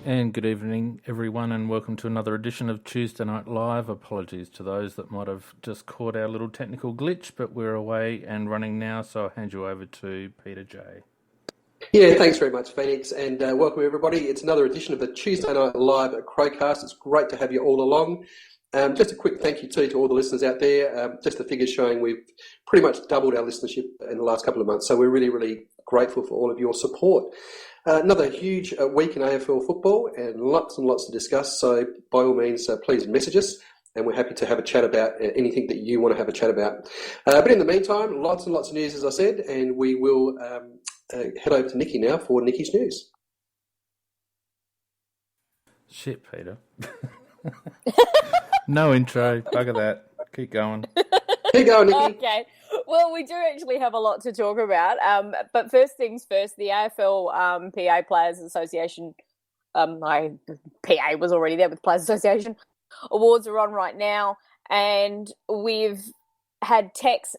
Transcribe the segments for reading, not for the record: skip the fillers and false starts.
And good evening, everyone, and welcome to another edition of Tuesday Night Live. Apologies to those that might have just caught our little technical glitch, but we're away and running now, so I'll hand you over to Peter J. Yeah, thanks very much, Phoenix, and welcome everybody. It's another edition of the Tuesday Night Live at Crowcast. It's great to have you all along. Just a quick thank you to all the listeners out there. Just the figures showing we've pretty much doubled our listenership in the last couple of months, so we're really, really grateful for all of your support. Another huge week in AFL football and lots to discuss, so by all means, please message us, and we're happy to have a chat about anything that you want to have a chat about. But in the meantime, lots and lots of news, as I said, and we will head over to Nikki now for Nikki's news. Shit, Peter. No intro. Bugger that. Keep going. Keep going, Nikki. Okay. Well, we do actually have a lot to talk about. But first things first, the AFL PA Players Association, my PA was already there with Players Association, awards are on right now, and we've had Tex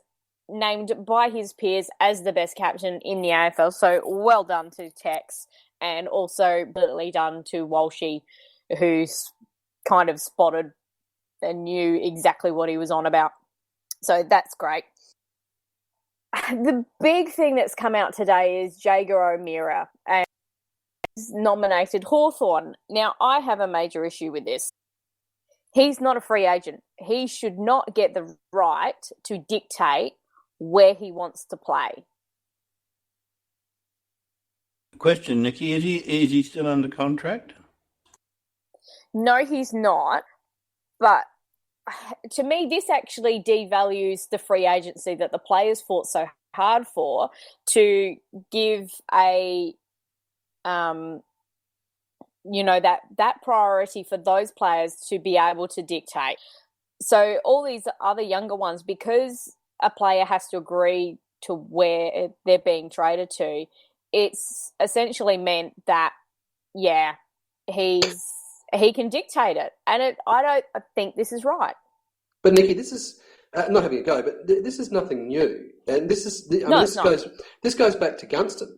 named by his peers as the best captain in the AFL. So well done to Tex, and also brilliantly done to Walshy, who's kind of spotted and knew exactly what he was on about. So that's great. The big thing that's come out today is Jaeger O'Meara and he's nominated Hawthorn. Now, I have a major issue with this. He's not a free agent. He should not get the right to dictate where he wants to play. Question, Nikki, is he still under contract? No, he's not. But to me, this actually devalues the free agency that the players fought so hard for, to give a, that priority for those players to be able to dictate. So all these other younger ones, because a player has to agree to where they're being traded to, it's essentially meant that, he can dictate it, and I don't think this is right. But Nikki, this is not having a go, but this is nothing new, and this goes back to Gunston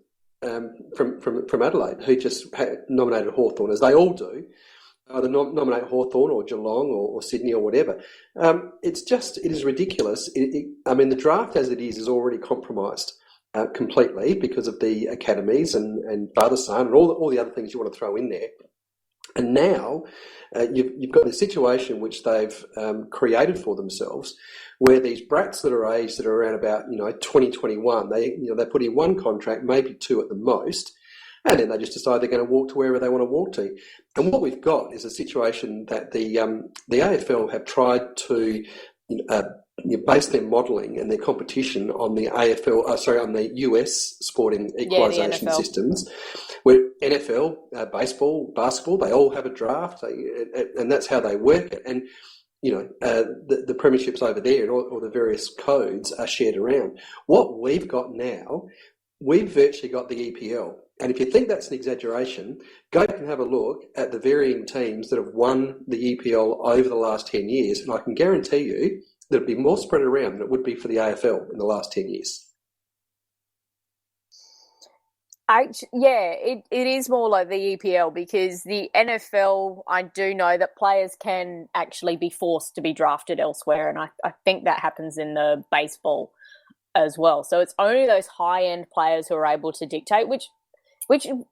from Adelaide, who just nominated Hawthorn, as they all do. Either nominate Hawthorn or Geelong or Sydney or whatever. It is ridiculous. The draft as it is already compromised completely because of the academies and father-son and all the other things you want to throw in there. And now you've got this situation which they've created for themselves, where these brats that are aged that are around about 2021, they put in one contract, maybe two at the most, and then they just decide they're going to walk to wherever they want to walk to. And what we've got is a situation that the AFL have tried to base their modelling and their competition on the on the US sporting equalisation systems, where NFL, baseball, basketball, they all have a draft, and that's how they work it. And the premierships over there and all the various codes are shared around. What we've got now, we've virtually got the EPL. And if you think that's an exaggeration, go back and have a look at the varying teams that have won the EPL over the last 10 years, and I can guarantee you that it'd be more spread around than it would be for the AFL in the last 10 years. It is more like the EPL, because the NFL, I do know that players can actually be forced to be drafted elsewhere, and I think that happens in the baseball as well. So it's only those high-end players who are able to dictate, which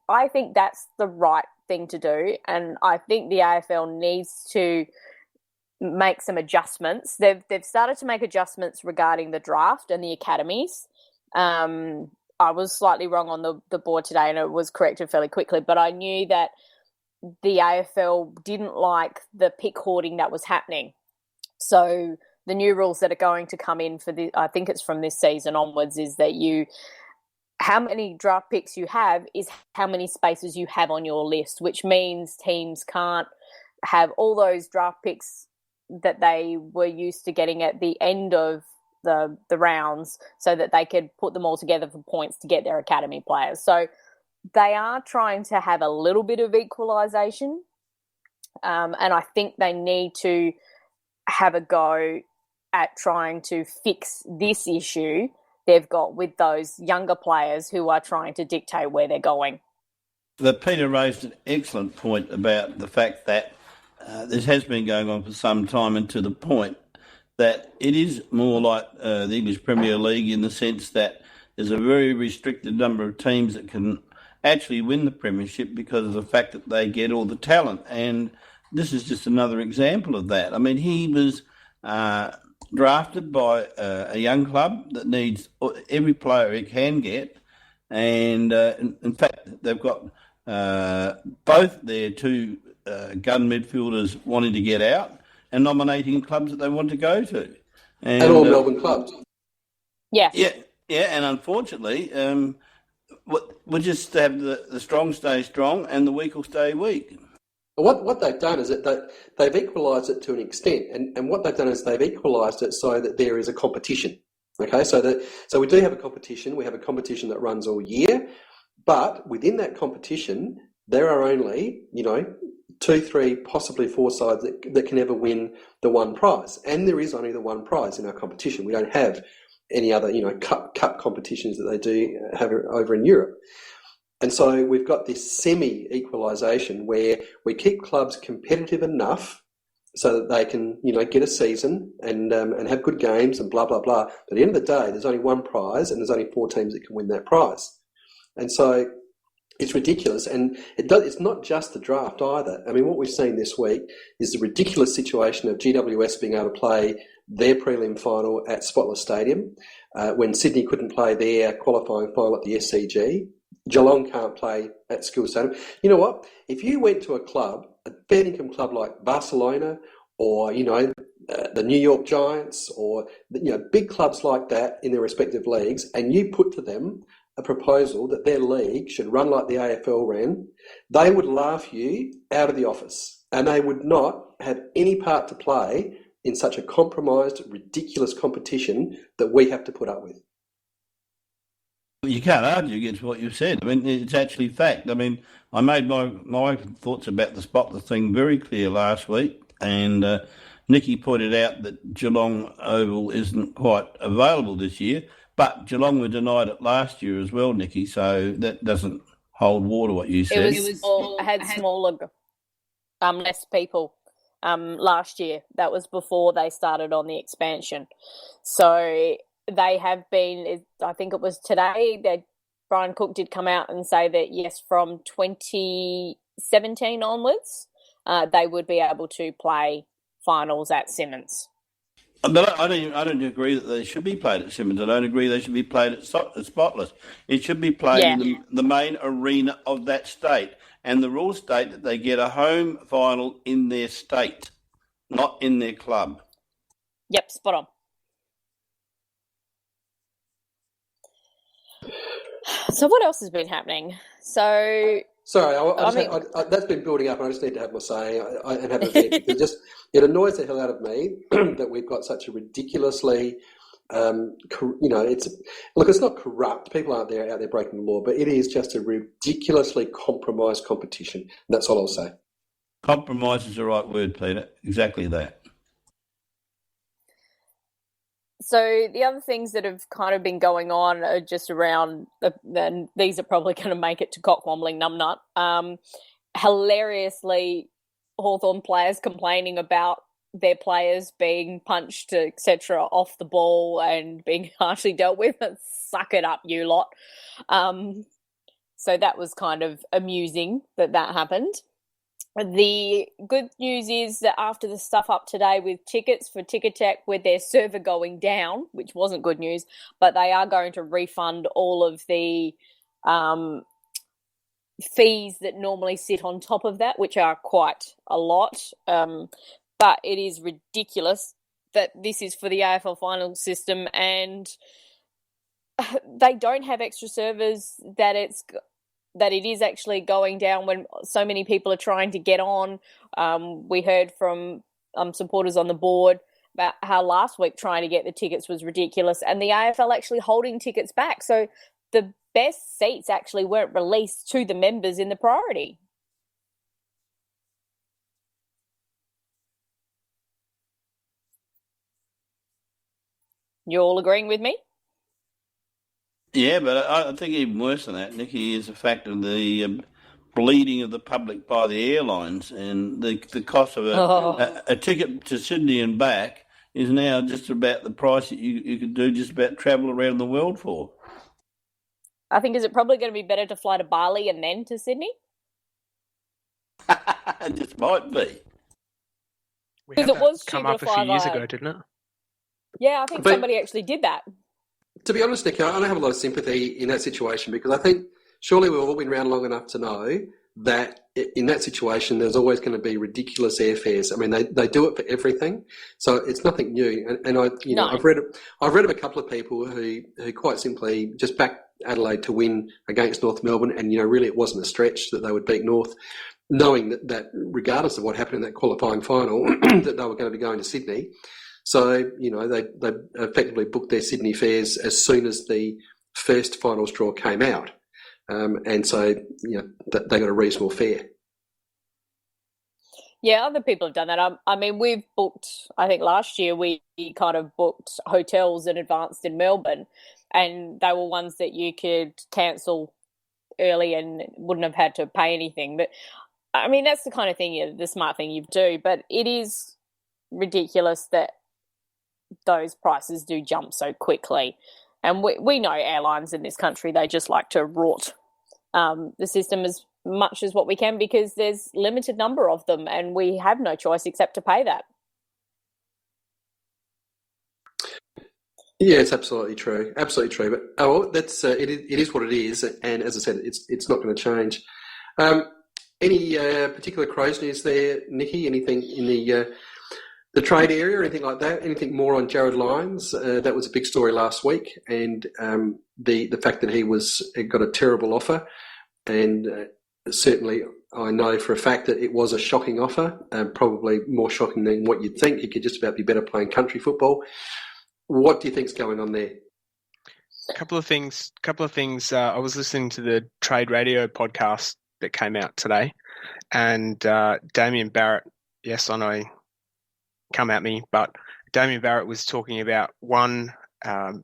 I think that's the right thing to do, and I think the AFL needs to make some adjustments. They've started to make adjustments regarding the draft and the academies. I was slightly wrong on the board today, and it was corrected fairly quickly, but I knew that the AFL didn't like the pick hoarding that was happening. So the new rules that are going to come in I think it's from this season onwards, is that how many draft picks you have is how many spaces you have on your list, which means teams can't have all those draft picks that they were used to getting at the end of the rounds, so that they could put them all together for points to get their academy players. So they are trying to have a little bit of equalisation, and I think they need to have a go at trying to fix this issue they've got with those younger players who are trying to dictate where they're going. But Peter raised an excellent point about the fact that this has been going on for some time, and to the point that it is more like the English Premier League in the sense that there's a very restricted number of teams that can actually win the premiership because of the fact that they get all the talent. And this is just another example of that. I mean, he was drafted by a young club that needs every player he can get. And in fact, they've got both their two gun midfielders wanting to get out and nominating clubs that they want to go to. And all Melbourne clubs. Yeah. Yeah, and unfortunately, we'll just have the strong stay strong and the weak will stay weak. What they've done is that they've equalised it to an extent, and what they've done is they've equalised it so that there is a competition. Okay, so we do have a competition. We have a competition that runs all year, but within that competition, there are only 2, 3, possibly 4 sides that can ever win the one prize, and there is only the one prize in our competition. We don't have any other cup competitions that they do have over in Europe. And so we've got this semi-equalisation where we keep clubs competitive enough so that they can, get a season and have good games and blah, blah, blah. But at the end of the day, there's only one prize and there's only 4 teams that can win that prize. And so it's ridiculous. And it's not just the draft either. I mean, what we've seen this week is the ridiculous situation of GWS being able to play their prelim final at Spotless Stadium when Sydney couldn't play their qualifying final at the SCG. Geelong can't play at Skills Stadium. You know what? If you went to a club, a fair income club like Barcelona or, the New York Giants or, big clubs like that in their respective leagues, and you put to them a proposal that their league should run like the AFL ran, they would laugh you out of the office and they would not have any part to play in such a compromised, ridiculous competition that we have to put up with. You can't argue against what you've said. I mean, it's actually fact. I mean, I made my thoughts about the Spotless thing very clear last week, and Nicky pointed out that Geelong Oval isn't quite available this year, but Geelong were denied it last year as well, Nicky, so that doesn't hold water, what you said. It had smaller, less people last year. That was before they started on the expansion. So they have been, I think it was today that Brian Cook did come out and say that, yes, from 2017 onwards, they would be able to play finals at Simmons. But I don't agree that they should be played at Simmons. I don't agree they should be played at Spotless. It should be played in the main arena of that state. And the rules state that they get a home final in their state, not in their club. Yep, spot on. So what else has been happening? Sorry, that's been building up, and I just need to have my say and have a vent. It annoys the hell out of me that we've got such a ridiculously, it's not corrupt. People aren't out there breaking the law, but it is just a ridiculously compromised competition. And that's all I'll say. Compromise is the right word, Peter. Exactly that. So the other things that have kind of been going on are just around, and these are probably going to make it to cock-wombling numbnut. Hilariously, Hawthorn players complaining about their players being punched, etc., off the ball and being harshly dealt with. Suck it up, you lot. So that was kind of amusing that happened. The good news is that after the stuff up today with tickets for Ticketek with their server going down, which wasn't good news, but they are going to refund all of the fees that normally sit on top of that, which are quite a lot. But it is ridiculous that this is for the AFL final system and they don't have extra servers, that it is actually going down when so many people are trying to get on. We heard from supporters on the board about how last week trying to get the tickets was ridiculous and the AFL actually holding tickets back. So the best seats actually weren't released to the members in the priority. You all agreeing with me? Yeah, but I think even worse than that, Nicky, is the fact of the bleeding of the public by the airlines, and the cost of a ticket to Sydney and back is now just about the price that you could do just about travel around the world for. I think, is it probably going to be better to fly to Bali and then to Sydney? It just might be. Because it was come up a few years ago, didn't it? Yeah, I think somebody actually did that. To be honest, Nick, I don't have a lot of sympathy in that situation, because I think surely we've all been around long enough to know that in that situation there's always going to be ridiculous airfares. I mean, they do it for everything, so it's nothing new. And I've read of a couple of people who quite simply just backed Adelaide to win against North Melbourne, and really it wasn't a stretch that they would beat North, knowing that regardless of what happened in that qualifying final, that they were going to be going to Sydney. So, they effectively booked their Sydney fares as soon as the first finals draw came out. And so, they got a reasonable fare. Yeah, other people have done that. I mean, we've booked, I think last year we kind of booked hotels in advance in Melbourne, and they were ones that you could cancel early and wouldn't have had to pay anything. But, I mean, that's the kind of thing, the smart thing you do. But it is ridiculous that those prices do jump so quickly. And we know airlines in this country, they just like to rot the system as much as what we can, because there's limited number of them and we have no choice except to pay that. Yeah, it's absolutely true. Absolutely true. But that's it is what it is. And as I said, it's not going to change. Any particular Crows news there, Nikki? Anything in the trade area or anything like that? Anything more on Jared Lyons? That was a big story last week, and the fact that he got a terrible offer, and certainly I know for a fact that it was a shocking offer, probably more shocking than what you'd think. He could just about be better playing country football. What do you think's going on there? A couple of things. I was listening to the Trade Radio podcast that came out today, and Damien Barrett, yes, I know, come at me, but Damien Barrett was talking about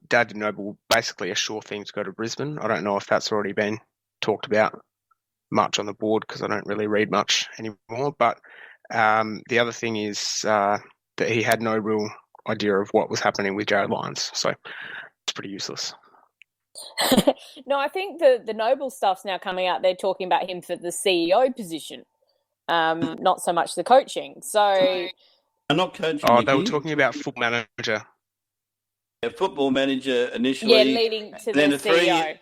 Dad Noble, basically a sure thing to go to Brisbane. I don't know if that's already been talked about much on the board because I don't really read much anymore, but the other thing is that he had no real idea of what was happening with Jared Lyons, so it's pretty useless. No, I think the Noble stuff's now coming out. They're talking about him for the CEO position, not so much the coaching. So, not coaching. Oh, they were talking about football manager. A football manager initially. Yeah, leading to then the CEO.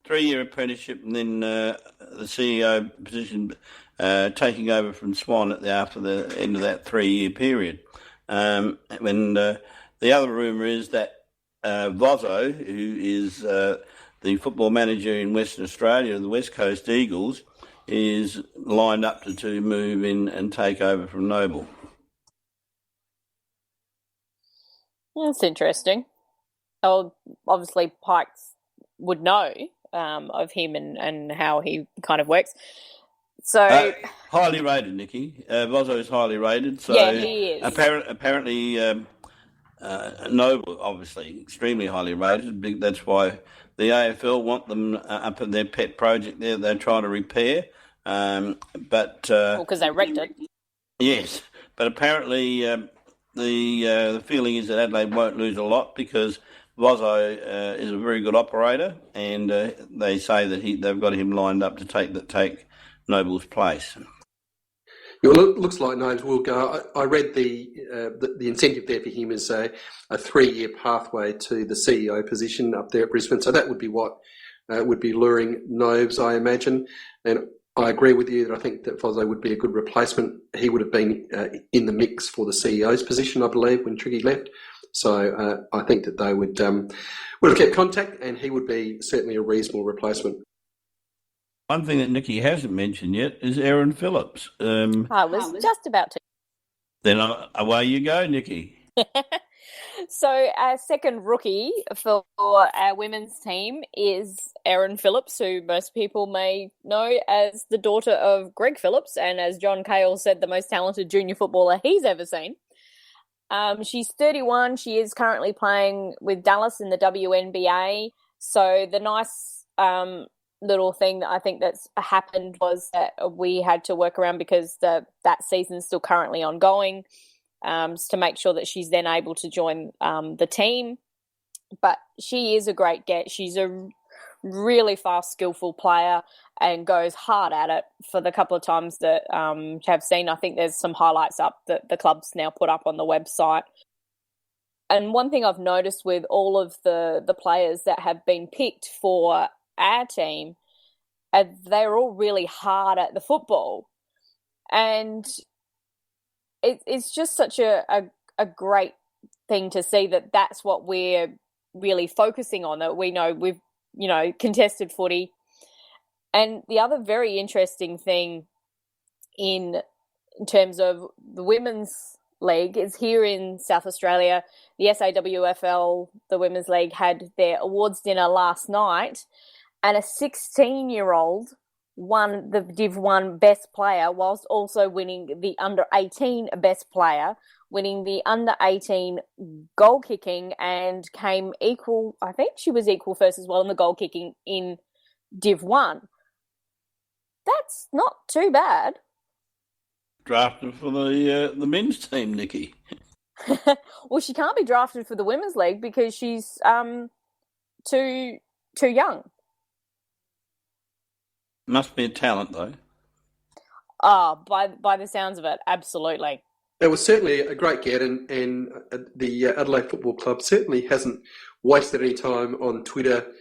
Three-year apprenticeship, and then the CEO position taking over from Swan after the end of that 3-year period. When the other rumour is that Vozzo, who is the football manager in Western Australia, the West Coast Eagles, is lined up to move in and take over from Noble. That's interesting. Oh, obviously Pikes would know of him and how he kind of works. So highly rated, Nikki. Vozzo is highly rated. So yeah, he is. Apparently, Noble, obviously, extremely highly rated. That's why the AFL want them up in their pet project there. They're trying to repair, but because they wrecked it. Yes, but apparently the feeling is that Adelaide won't lose a lot because Vozzo is a very good operator, and they say that they've got him lined up to take Noble's place. Well, it looks like Nobles will go. I read the incentive there for him is a 3-year pathway to the CEO position up there at Brisbane. So that would be what would be luring Nobes, I imagine. And I agree with you that I think that Fozzo would be a good replacement. He would have been in the mix for the CEO's position, I believe, when Triggy left. So I think that they would have kept contact, and he would be certainly a reasonable replacement. One thing that Nikki hasn't mentioned yet is Aaron Phillips. I was just about to. Then away you go, Nikki. So our second rookie for our women's team is Erin Phillips, who most people may know as the daughter of Greg Phillips, and as John Cale said, the most talented junior footballer he's ever seen. She's 31. She is currently playing with Dallas in the WNBA. So the nice little thing that I think that's happened was that we had to work around because that season's still currently ongoing, to make sure that she's then able to join the team. But she is a great get. She's a really fast, skillful player and goes hard at it. For the couple of times that have seen, I think there's some highlights up that the club's now put up on the website. And one thing I've noticed with all of the players that have been picked for our team, they're all really hard at the football. And it's just such a great thing to see that that's what we're really focusing on, that we know we've, contested footy. And the other very interesting thing in terms of the women's league is here in South Australia, the SAWFL, the Women's League, had their awards dinner last night, and a 16-year-old won the Div 1 Best Player whilst also winning the Under-18 Best Player, winning the Under-18 goal kicking, and came equal, I think she was equal first as well in the goal kicking in Div 1. That's not too bad. Drafted for the men's team, Nikki. Well, she can't be drafted for the Women's League because she's too young. Must be a talent, though. By the sounds of it, absolutely. It was certainly a great get, and the Adelaide Football Club certainly hasn't wasted any time on Twitter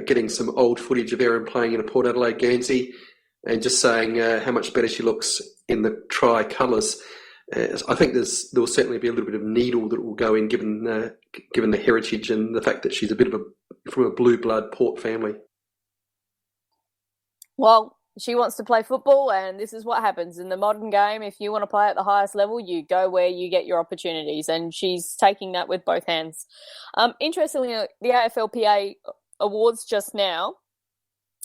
getting some old footage of Erin playing in a Port Adelaide Guernsey and just saying how much better she looks in the tri-colours. I think there will certainly be a little bit of needle that will go in, given the heritage and the fact that she's a bit of from a blue blood Port family. Well, she wants to play football, and this is what happens in the modern game. If you want to play at the highest level, you go where you get your opportunities, and she's taking that with both hands. Interestingly, the AFLPA awards just now,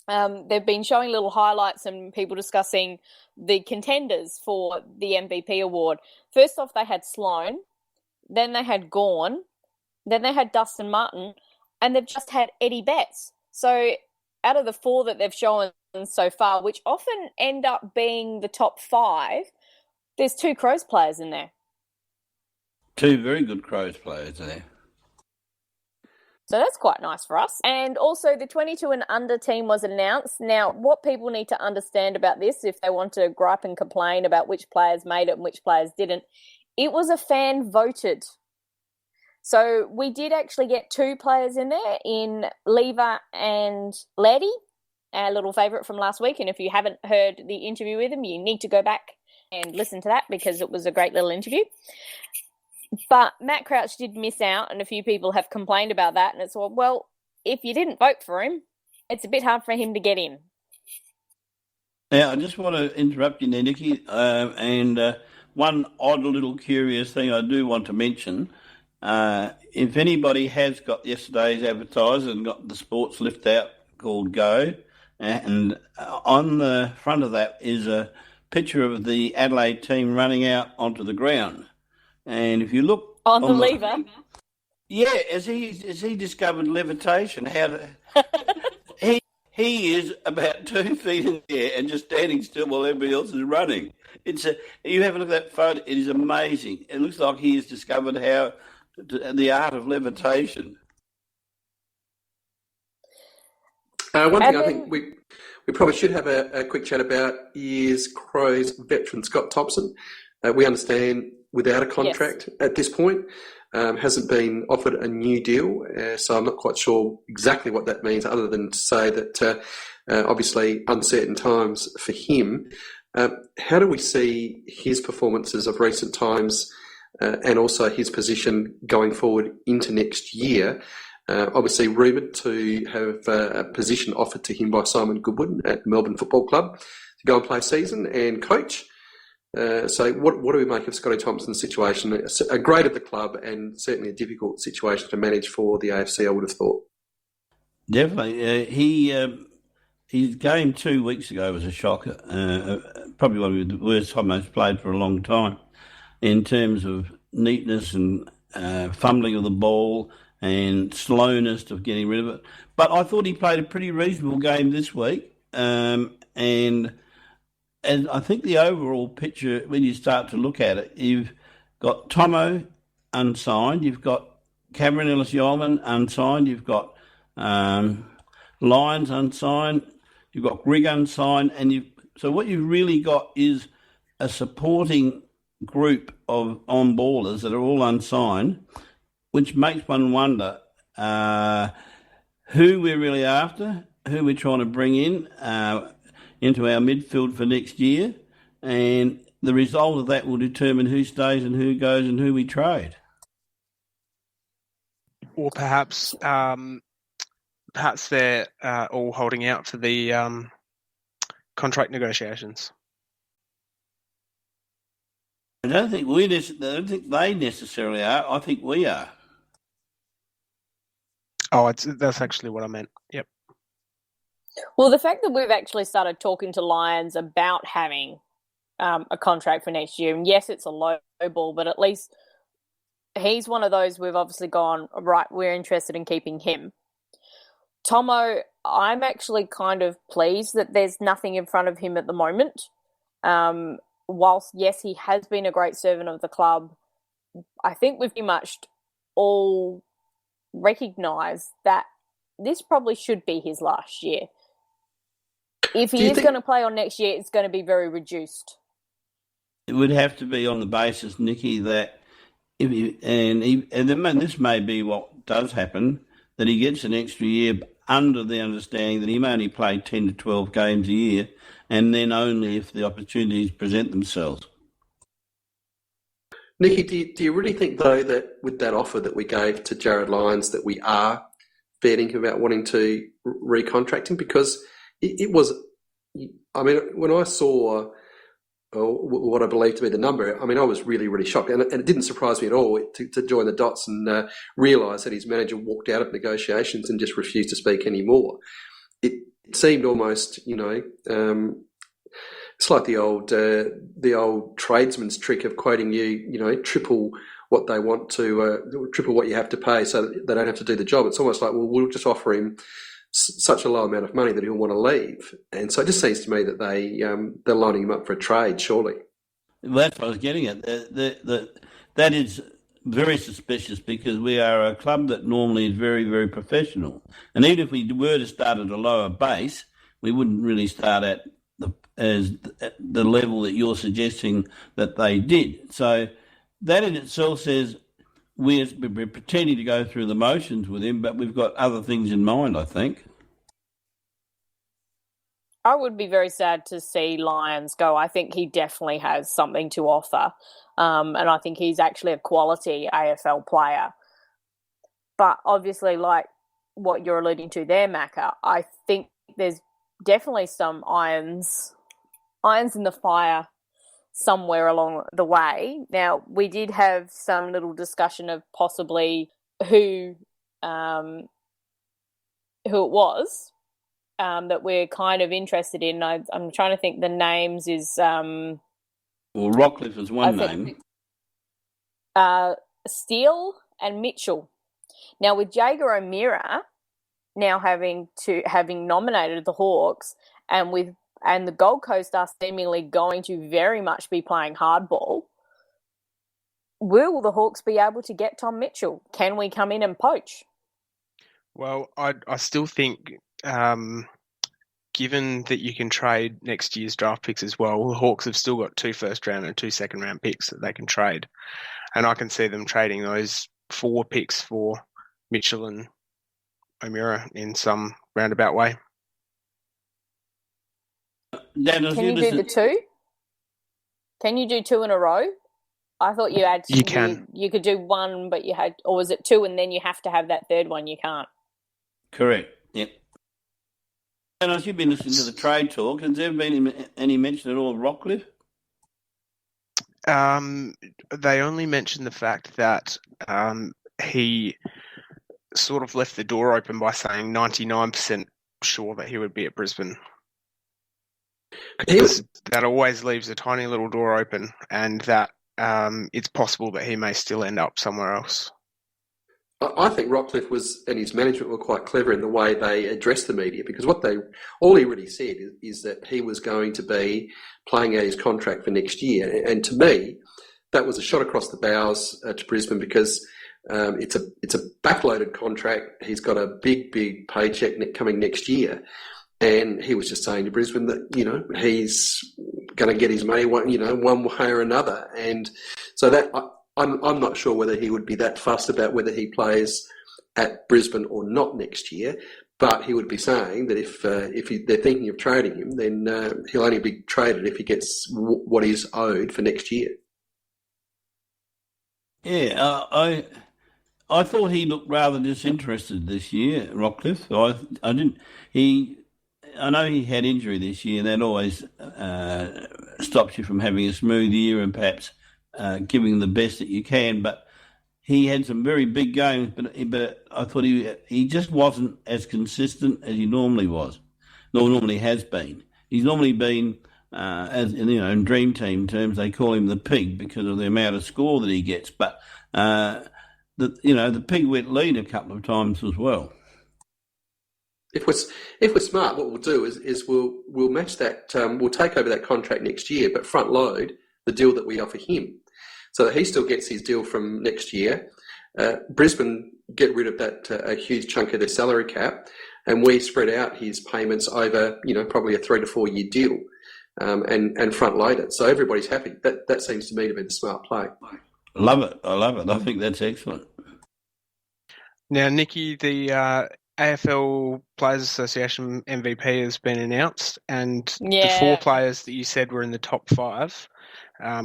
they've been showing little highlights and people discussing the contenders for the MVP award. First off, they had Sloane, then they had Gawn, then they had Dustin Martin, and they've just had Eddie Betts. So out of the four that they've shown so far, which often end up being the top five, there's two Crows players in there. Two very good Crows players there. So that's quite nice for us. And also the 22 and under team was announced. Now, what people need to understand about this, if they want to gripe and complain about which players made it and which players didn't, it was a fan voted. So we did actually get two players in there, in Lever and Laddie, our little favourite from last week. And if you haven't heard the interview with him, you need to go back and listen to that because it was a great little interview. But Matt Crouch did miss out, and a few people have complained about that. And it's well, if you didn't vote for him, it's a bit hard for him to get in. Now, I just want to interrupt you there, Nikki, and one odd little curious thing I do want to mention. If anybody has got yesterday's advertiser and got the sports lift out called Go, and on the front of that is a picture of the Adelaide team running out onto the ground. And if you look on the lever, as he discovered levitation, he is about 2 feet in the air and just standing still while everybody else is running. You have a look at that photo; it is amazing. It looks like he has discovered the art of levitation. One thing I think we probably should have a quick chat about is Crows veteran Scott Thompson. We understand without a contract at this point, hasn't been offered a new deal, so I'm not quite sure exactly what that means, other than to say that obviously uncertain times for him. How do we see his performances of recent times and also his position going forward into next year? Obviously rumoured to have a position offered to him by Simon Goodwin at Melbourne Football Club to go and play season and coach. So what do we make of Scotty Thompson's situation? A great at the club and certainly a difficult situation to manage for the AFC, I would have thought. Definitely. His game 2 weeks ago was a shocker. Probably one of the worst time he's played for a long time in terms of neatness and fumbling of the ball and slowness of getting rid of it. But I thought he played a pretty reasonable game this week, and I think the overall picture, when you start to look at it, you've got Tomo unsigned, you've got Cameron Ellis-Yeoman unsigned, you've got Lyons unsigned, you've got Grigg unsigned, so what you've really got is a supporting group of on-ballers that are all unsigned, which makes one wonder who we're really after, who we're trying to bring in into our midfield for next year, and the result of that will determine who stays and who goes and who we trade. Or perhaps they're all holding out for the contract negotiations. I don't think they necessarily are. I think we are. Oh, that's actually what I meant. Yep. Well, the fact that we've actually started talking to Lions about having a contract for next year, and yes, it's a low ball, but at least he's one of those we've obviously gone, right, we're interested in keeping him. Tomo, I'm actually kind of pleased that there's nothing in front of him at the moment. Whilst, yes, he has been a great servant of the club, I think we've pretty much all recognised that this probably should be his last year. If he is going to play on next year, it's going to be very reduced. It would have to be on the basis, Nicky, that this may be what does happen, that he gets an extra year under the understanding that he may only play 10 to 12 games a year, and then only if the opportunities present themselves. Nicky, do you really think, though, that with that offer that we gave to Jared Lyons that we are fair him about wanting to recontract him? Because it was, I mean, when I saw what I believe to be the number, I mean, I was really, really shocked. And it didn't surprise me at all to join the dots and realise that his manager walked out of negotiations and just refused to speak anymore. It seemed almost, it's like the old tradesman's trick of quoting you, triple what they want to, triple what you have to pay so that they don't have to do the job. It's almost like, well, we'll just offer him such a low amount of money that he'll want to leave. And so it just seems to me that they're lining him up for a trade, surely. Well, that's what I was getting at. That is very suspicious because we are a club that normally is very, very professional. And even if we were to start at a lower base, we wouldn't really start at the level that you're suggesting that they did. So that in itself says we're pretending to go through the motions with him, but we've got other things in mind, I think. I would be very sad to see Lyons go. I think he definitely has something to offer. And I think he's actually a quality AFL player. But obviously, like what you're alluding to there, Macca, I think there's definitely some irons in the fire somewhere along the way. Now, we did have some little discussion of possibly who it was that we're kind of interested in. I'm trying to think. The names is well, Rockcliffe is one name. Steele and Mitchell. Now, with Jaeger O'Meara now having nominated the Hawks, and the Gold Coast are seemingly going to very much be playing hardball, will the Hawks be able to get Tom Mitchell? Can we come in and poach? Well, I still think, given that you can trade next year's draft picks as well, the Hawks have still got 2 first-round and 2 second-round picks that they can trade. And I can see them trading those 4 picks for Mitchell and O'Meara in some roundabout way. Can you do the 2? Can you do 2 in a row? I thought you had. You can. You could do 1, but you had, or was it 2 and then you have to have that third one? You can't. Correct. Yep. And as you've been listening to the trade talk, has there been any mention at all of Rockcliffe? They only mentioned the fact that he sort of left the door open by saying 99% sure that he would be at Brisbane. Because that always leaves a tiny little door open, and that it's possible that he may still end up somewhere else. I think Rockcliffe and his management were quite clever in the way they addressed the media, because all he really said is that he was going to be playing out his contract for next year. And to me, that was a shot across the bows to Brisbane, because it's a backloaded contract. He's got a big paycheck coming next year. And he was just saying to Brisbane that, he's going to get his money one way or another. And so that I'm not sure whether he would be that fussed about whether he plays at Brisbane or not next year, but he would be saying that if they're thinking of trading him, then he'll only be traded if he gets what he's owed for next year. Yeah, I thought he looked rather disinterested this year, Rockcliffe. I know he had injury this year, and that always stops you from having a smooth year and perhaps giving the best that you can. But he had some very big games, but I thought he just wasn't as consistent as he normally was, normally has been. He's normally been, as in Dream Team terms, they call him the pig because of the amount of score that he gets. But the pig went lead a couple of times as well. If we're smart, what we'll do is we'll match that. We'll take over that contract next year, but front load the deal that we offer him, so that he still gets his deal from next year. Brisbane get rid of that a huge chunk of their salary cap, and we spread out his payments over probably a 3 to 4 year deal, and front load it. So everybody's happy. That seems to me to be the smart play. Love it. I love it. I think that's excellent. Now, Nikki, the AFL Players Association MVP has been announced, and the 4 players that you said were in the top 5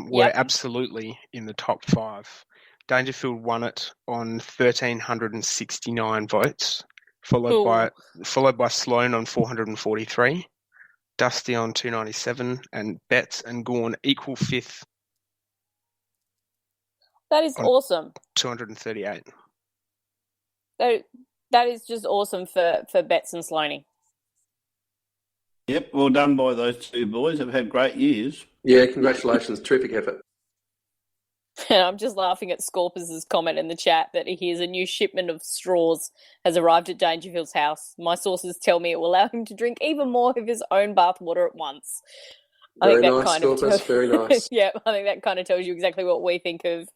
were absolutely in the top 5. Dangerfield won it on 1,369 votes, followed by Sloane on 443, Dusty on 297, and Betts and Gawn equal 5th. That is awesome. 238. That is just awesome for Betts and Sloaney. Yep, well done by those 2 boys. They've had great years. Yeah, congratulations. Terrific effort. And I'm just laughing at Scorpus' comment in the chat that he hears a new shipment of straws has arrived at Dangerfield's house. My sources tell me it will allow him to drink even more of his own bathwater at once. Very nice, Scorpus. Very nice. Yeah, I think that kind of tells you exactly what we think of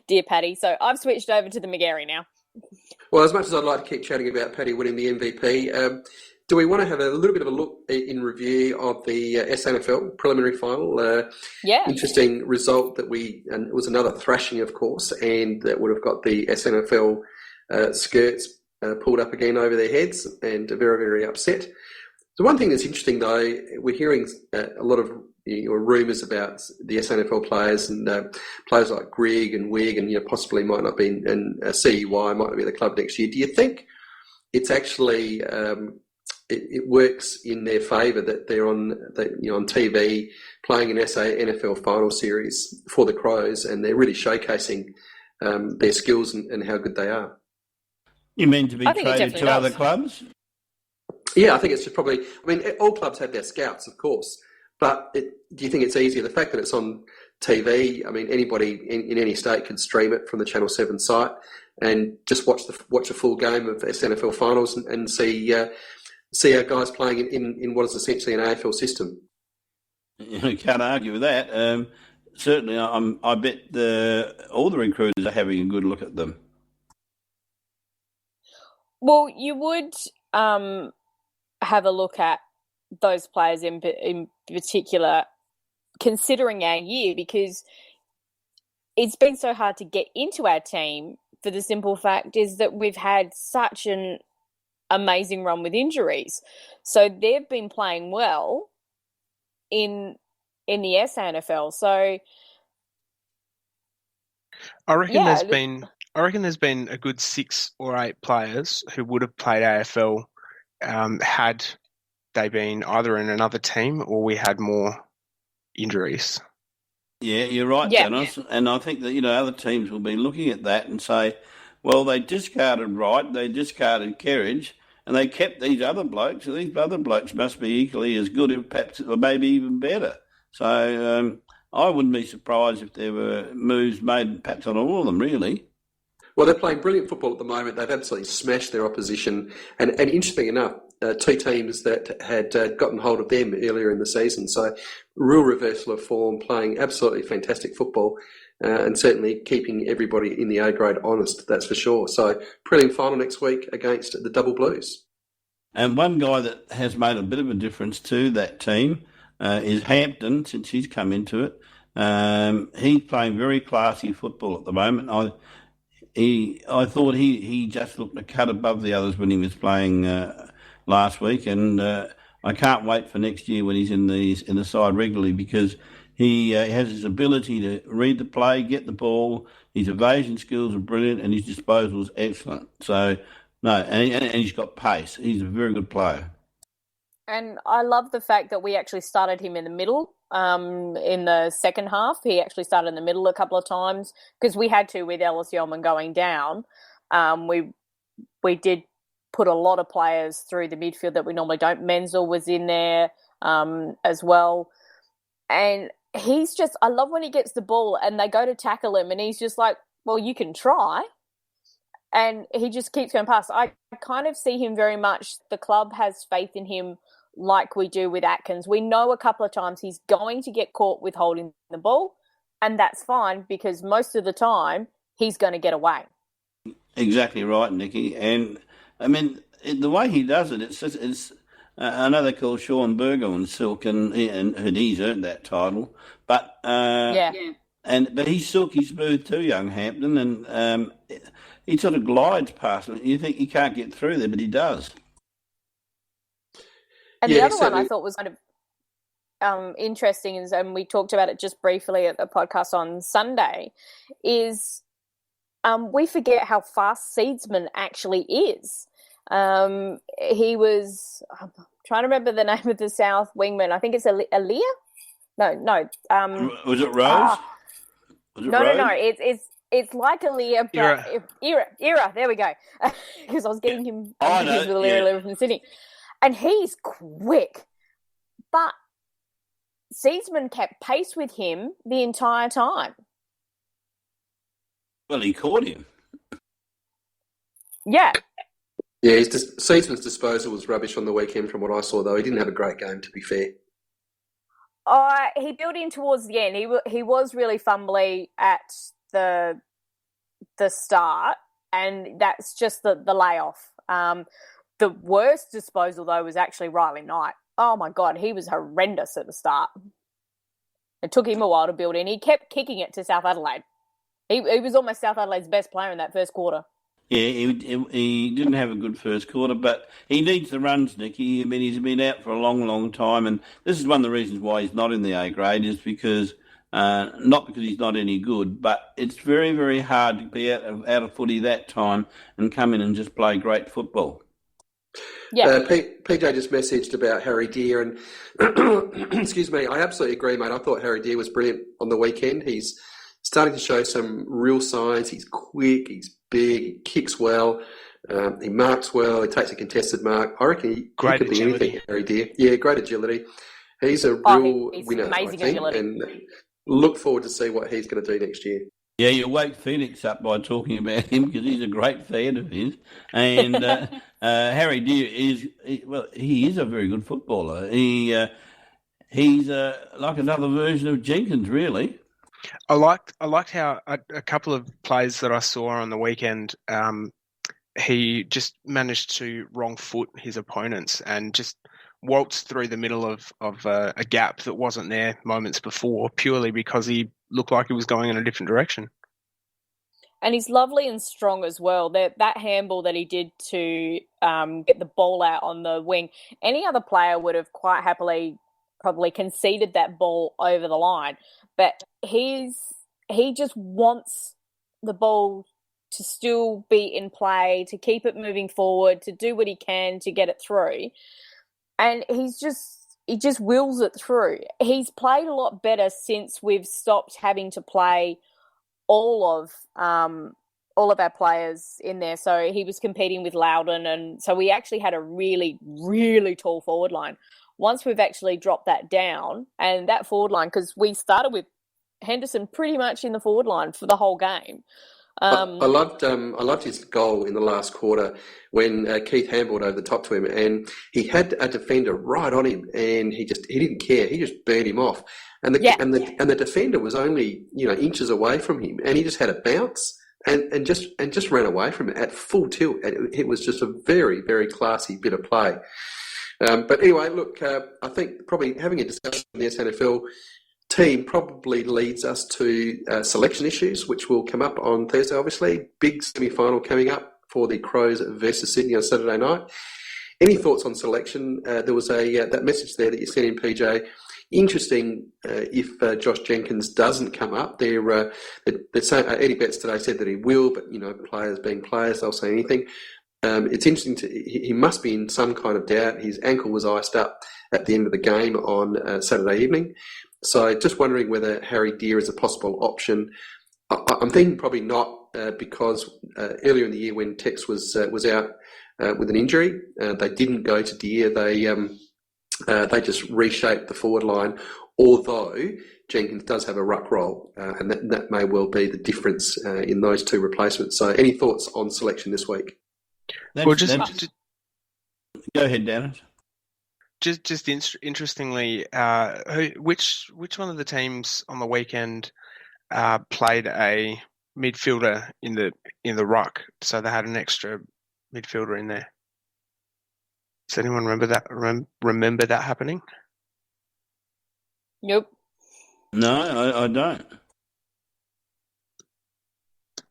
Dear Paddy. So I've switched over to the McGarry now. Well, as much as I'd like to keep chatting about Paddy winning the MVP, do we want to have a little bit of a look in review of the SNFL preliminary final? Interesting result and it was another thrashing, of course, and that would have got the SNFL skirts pulled up again over their heads and very, very upset. The one thing that's interesting, though, we're hearing a lot of rumours about the SNFL players and players like Grigg and Wigg and possibly might not be in CUI, might not be the club next year. Do you think it's actually it works in their favour that they're on TV playing an NFL final series for the Crows and they're really showcasing their skills and how good they are? You mean to be traded to other clubs? Yeah, I think it's just probably. I mean, all clubs have their scouts, of course, but do you think it's easier the fact that it's on TV? I mean, anybody in any state can stream it from the Channel 7 site and just watch a full game of SNFL finals and see our guys playing in what is essentially an AFL system. You can't argue with that. Certainly, I bet all the recruiters are having a good look at them. Well, you would have a look at those players in particular, considering our year, because it's been so hard to get into our team for the simple fact is that we've had such an amazing run with injuries. So they've been playing well in the SNFL. So I reckon there's been a good 6 or 8 players who would have played AFL had they been either in another team or we had more injuries. Yeah, you're right, Dennis. And I think that other teams will be looking at that and say, well, they discarded Wright, they discarded Kerridge, and they kept these other blokes. So these other blokes must be equally as good, perhaps, or maybe even better. So I wouldn't be surprised if there were moves made, perhaps on all of them, really. Well, they're playing brilliant football at the moment. They've absolutely smashed their opposition. And interesting enough, two teams that had gotten hold of them earlier in the season. So real reversal of form, playing absolutely fantastic football and certainly keeping everybody in the A grade honest, that's for sure. So prelim final next week against the Double Blues. And one guy that has made a bit of a difference to that team is Hampton, since he's come into it. He's playing very classy football at the moment. I thought he just looked a cut above the others when he was playing last week, and I can't wait for next year when he's in the side regularly, because he has his ability to read the play, get the ball. His evasion skills are brilliant, and his disposal is excellent. So, no, and he's got pace. He's a very good player. And I love the fact that we actually started him in the middle in the second half. He actually started in the middle a couple of times because we had to with Ellis Yeoman going down. We did put a lot of players through the midfield that we normally don't. Menzel was in there as well. And he's just, I love when he gets the ball and they go to tackle him and he's just like, well, you can try. And he just keeps going past. I kind of see him very much, the club has faith in him like we do with Atkins. We know a couple of times he's going to get caught with holding the ball, and that's fine because most of the time he's going to get away. Exactly right, Nikki. And, I mean, the way he does it, it's I know they call Sean Berger on Silk, and he's earned that title. But but he's silky smooth too, young Hampton, and he sort of glides past him. You think he can't get through there, but he does. And the other one I thought was kind of interesting is, and we talked about it just briefly at the podcast on Sunday, is we forget how fast Seedsman actually is. He was, I'm trying to remember the name of the South wingman. I think it's Aaliyah? No. Was it Roos? No. It's like Aaliyah, but Era. There we go. Because I was getting him confused with Aaliyah from Sydney. And he's quick. But Seedsman kept pace with him the entire time. Well, he caught him. Yeah. Yeah, Seedsman's disposal was rubbish on the weekend from what I saw, though. He didn't have a great game, to be fair. He built in towards the end. He was really fumbly at the start, and that's just the layoff. The worst disposal, though, was actually Riley Knight. Oh, my God, he was horrendous at the start. It took him a while to build in. He kept kicking it to South Adelaide. He was almost South Adelaide's best player in that first quarter. Yeah, he didn't have a good first quarter, but he needs the runs, Nicky. I mean, he's been out for a long, long time, and this is one of the reasons why he's not in the A grade, is because, not because he's not any good, but it's very, very hard to be out of footy that time and come in and just play great football. Yeah. PJ just messaged about Harry Deer, and excuse me, I absolutely agree, mate. I thought Harry Deer was brilliant on the weekend. He's starting to show some real signs. He's quick, he's big, he kicks well, he marks well, he takes a contested mark. I reckon he could be anything, Harry Deer. Yeah, great agility. He's a real winner, amazing, I think, agility. And look forward to see what he's going to do next year. Yeah, you wake Phoenix up by talking about him because he's a great fan of his. And Harry Deer he is a very good footballer. He's like another version of Jenkins, really. I liked how a couple of plays that I saw on the weekend, he just managed to wrong foot his opponents and just waltzed through the middle of a gap that wasn't there moments before, purely because he looked like he was going in a different direction. And he's lovely and strong as well. That handball that he did to get the ball out on the wing, any other player would have quite happily probably conceded that ball over the line. But he just wants the ball to still be in play, to keep it moving forward, to do what he can to get it through. And he just wills it through. He's played a lot better since we've stopped having to play all of our players in there. So he was competing with Loudon, and so we actually had a really, really tall forward line. Once we've actually dropped that down, and that forward line, because we started with Henderson pretty much in the forward line for the whole game. I loved his goal in the last quarter when Keith handballed over the top to him, and he had a defender right on him, and he didn't care. He just burned him off, and the defender was only inches away from him, and he just had a bounce and just ran away from it at full tilt. It was just a very, very classy bit of play. But anyway, look, I think probably having a discussion in the SNFL team probably leads us to selection issues, which will come up on Thursday, obviously. Big semi-final coming up for the Crows versus Sydney on Saturday night. Any thoughts on selection? There was that message there that you sent in, PJ. Interesting if Josh Jenkins doesn't come up. They're saying, Eddie Betts today said that he will, but, players being players, they'll say anything. It's interesting. He must be in some kind of doubt. His ankle was iced up at the end of the game on Saturday evening. So just wondering whether Harry Deer is a possible option. I'm thinking probably not because earlier in the year when Tex was out with an injury, they didn't go to Deer. They just reshaped the forward line, although Jenkins does have a ruck role, and that may well be the difference in those two replacements. So any thoughts on selection this week? Go ahead, Dennis. Just interestingly, which one of the teams on the weekend played a midfielder in the ruck, so they had an extra midfielder in there? Does anyone remember that? Remember that happening? Nope. No, I don't.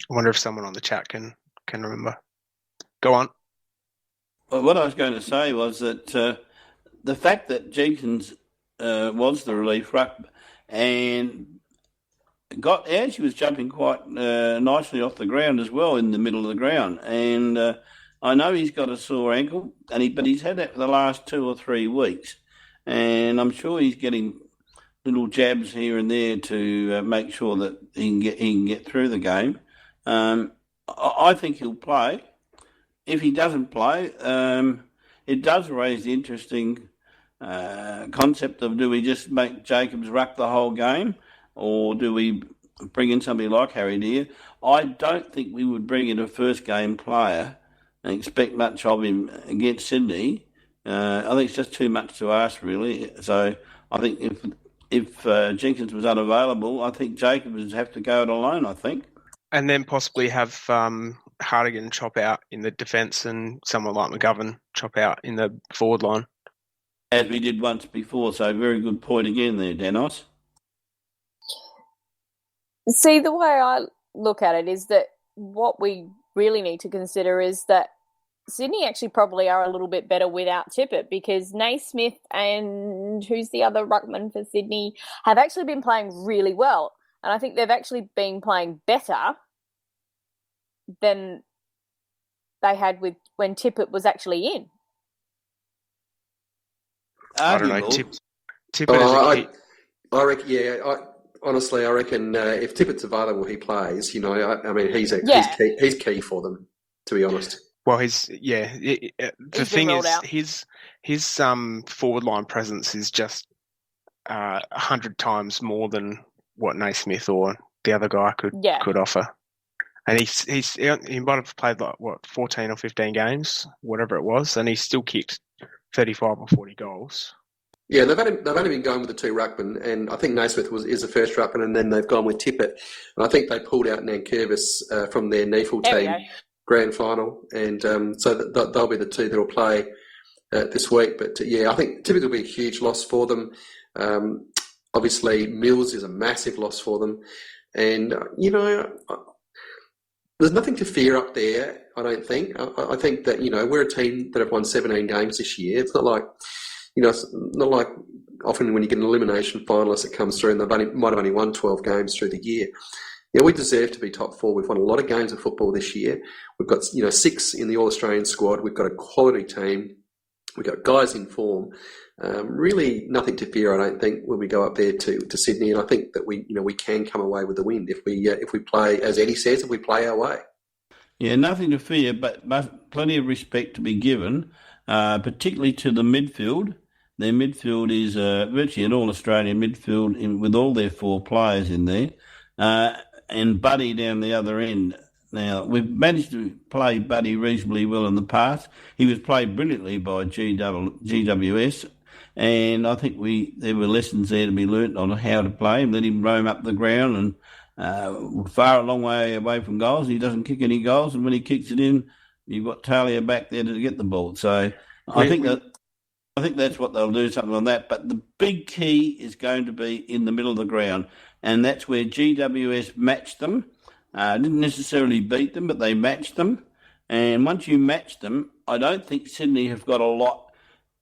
I wonder if someone on the chat can remember. Go on. Well, what I was going to say was that the fact that Jenkins was the relief ruck and actually was jumping quite nicely off the ground as well in the middle of the ground. And I know he's got a sore ankle, but he's had that for the last 2 or 3 weeks. And I'm sure he's getting little jabs here and there to make sure that he can get through the game. I think he'll play. If he doesn't play, it does raise the interesting concept of, do we just make Jacobs ruck the whole game, or do we bring in somebody like Harry Deer? I don't think we would bring in a first game player and expect much of him against Sydney. I think it's just too much to ask, really. So I think if Jenkins was unavailable, I think Jacobs would have to go it alone, I think. And then possibly have Hartigan chop out in the defence and someone like McGovern chop out in the forward line. As we did once before, so very good point again there, Danos. See, the way I look at it is that what we really need to consider is that Sydney actually probably are a little bit better without Tippett, because Naismith and who's the other ruckman for Sydney have actually been playing really well. And I think they've actually been playing better than they had when Tippett was actually in. I don't know. Tippett I reckon, honestly, I reckon if Tippett's available, he plays. He's key for them, to be honest. Well, the thing is, his forward line presence is just 100 times more than what Naismith or the other guy could offer. And he might have played 14 or 15 games, whatever it was, and he still kicked 35 or 40 goals. Yeah, they've only been going with the two ruckmen, and I think Naismith is the first ruckman, and then they've gone with Tippett. And I think they pulled out Nankervis from their NEFL team grand final, and so they'll be the two that will play this week. But I think Tippett will be a huge loss for them. Obviously, Mills is a massive loss for them, and there's nothing to fear up there, I don't think. I think that we're a team that have won 17 games this year. It's not like it's not like often when you get an elimination finalist that comes through and they might have only won 12 games through the year. We deserve to be top four. We've won a lot of games of football this year. We've got 6 in the All-Australian squad. We've got a quality team. We've got guys in form. Really nothing to fear, I don't think, when we go up there to Sydney. And I think that we can come away with the win if we play, as Eddie says, if we play our way. Yeah, nothing to fear, but plenty of respect to be given, particularly to the midfield. Their midfield is virtually an all-Australian midfield with all their 4 players in there. And Buddy down the other end, Now, we've managed to play Buddy reasonably well in the past. He was played brilliantly by GWS, and I think there were lessons there to be learnt on how to play him. Let him roam up the ground and far a long way away from goals. He doesn't kick any goals, and when he kicks it in, you've got Talia back there to get the ball. So I think that's what they'll do, something on that. But the big key is going to be in the middle of the ground, and that's where GWS matched them. Didn't necessarily beat them, but they matched them. And once you match them, I don't think Sydney have got a lot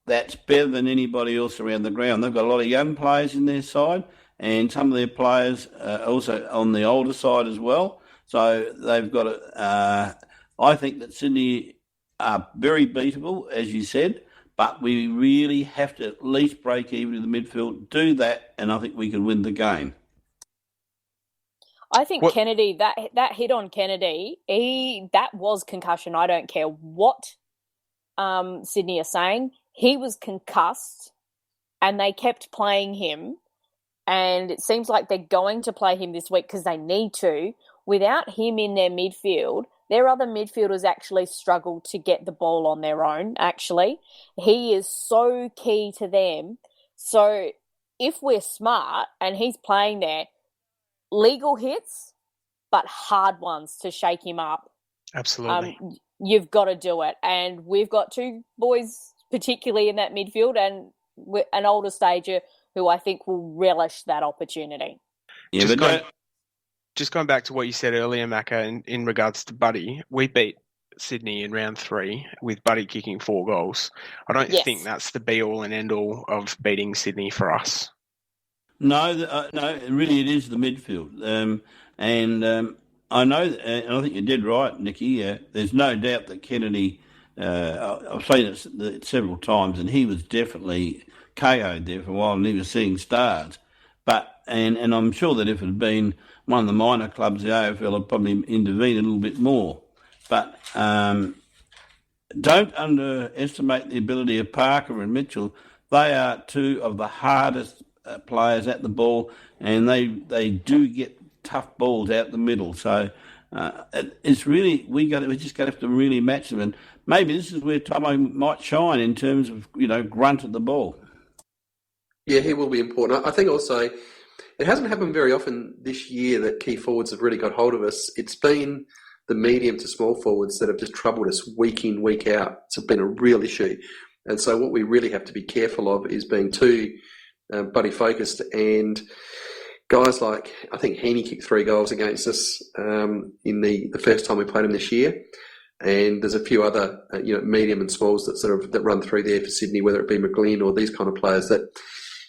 that's better than anybody else around the ground. They've got a lot of young players in their side, and some of their players also on the older side as well. So they've got I think that Sydney are very beatable, as you said, but we really have to at least break even in the midfield, do that, and I think we can win the game. I think Kennedy, that hit on Kennedy, that was concussion. I don't care what Sydney are saying. He was concussed, and they kept playing him, and it seems like they're going to play him this week because they need to. Without him in their midfield, their other midfielders actually struggle to get the ball on their own, actually. He is so key to them. So if we're smart and he's playing there, legal hits, but hard ones to shake him up. Absolutely. You've got to do it. And we've got two boys, particularly in that midfield, and an older stager who I think will relish that opportunity. Yeah, just going back to what you said earlier, Macca, in regards to Buddy, we beat Sydney in round 3 with Buddy kicking 4 goals. I don't think that's the be-all and end-all of beating Sydney for us. No, really, it is the midfield, and I know, and I think you did right, Nicky. There's no doubt that Kennedy. I've seen it several times, and he was definitely KO'd there for a while, and he was seeing stars. But and I'm sure that if it had been one of the minor clubs, the AFL would probably intervene a little bit more. But don't underestimate the ability of Parker and Mitchell. They are two of the hardest players at the ball, and they do get tough balls out the middle. So it's really we just got to have to really match them, and maybe this is where Tomo might shine in terms of grunt at the ball. Yeah, he will be important. I think also it hasn't happened very often this year that key forwards have really got hold of us. It's been the medium to small forwards that have just troubled us week in, week out. It's been a real issue, and so what we really have to be careful of is being too buddy focused, and guys like, I think Heaney kicked 3 goals against us in the first time we played him this year, and there's a few other medium and smalls that run through there for Sydney, whether it be McGlynn or these kind of players that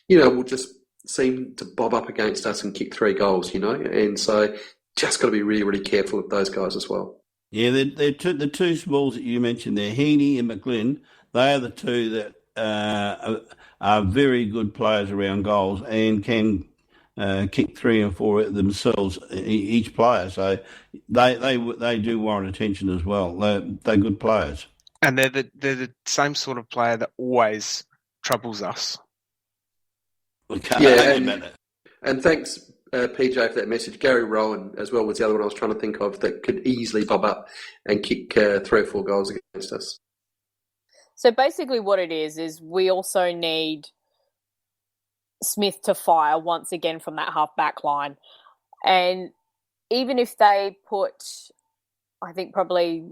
will just seem to bob up against us and kick 3 goals, and so just got to be really, really careful of those guys as well. Yeah, the two smalls that you mentioned there, Heaney and McGlynn, they are the two that are very good players around goals and can kick 3 and 4 themselves, each player. So they do warrant attention as well. They're good players, and they're the same sort of player that always troubles us. And thanks, PJ, for that message. Gary Rowan as well was the other one I was trying to think of that could easily bob up and kick 3 or 4 goals against us. So basically what it is we also need Smith to fire once again from that half-back line. And even if they put, I think probably